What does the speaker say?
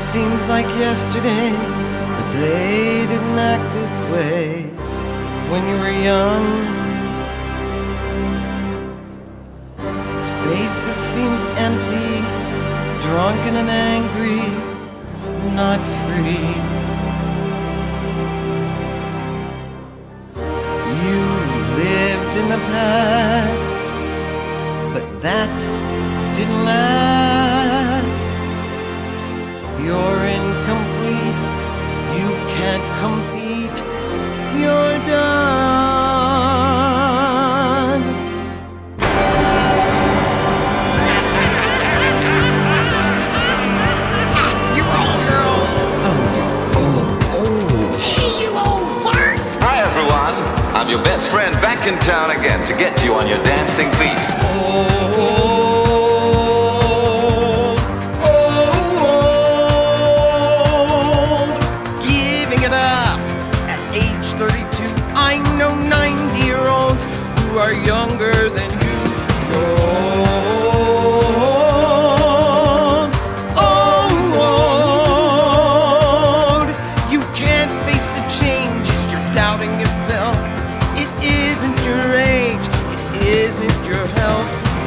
seems like yesterday, but they didn't act this way when you were young. Faces seemed empty, drunken and angry, not free. You lived in the past, but that didn't last. You're incomplete, you can't compete, you're done. You're old. Hey, you old fart! Hi everyone, I'm your best friend back in town again to get you on your dancing feet. Giving it up at age 32. I know 90-year-olds who are younger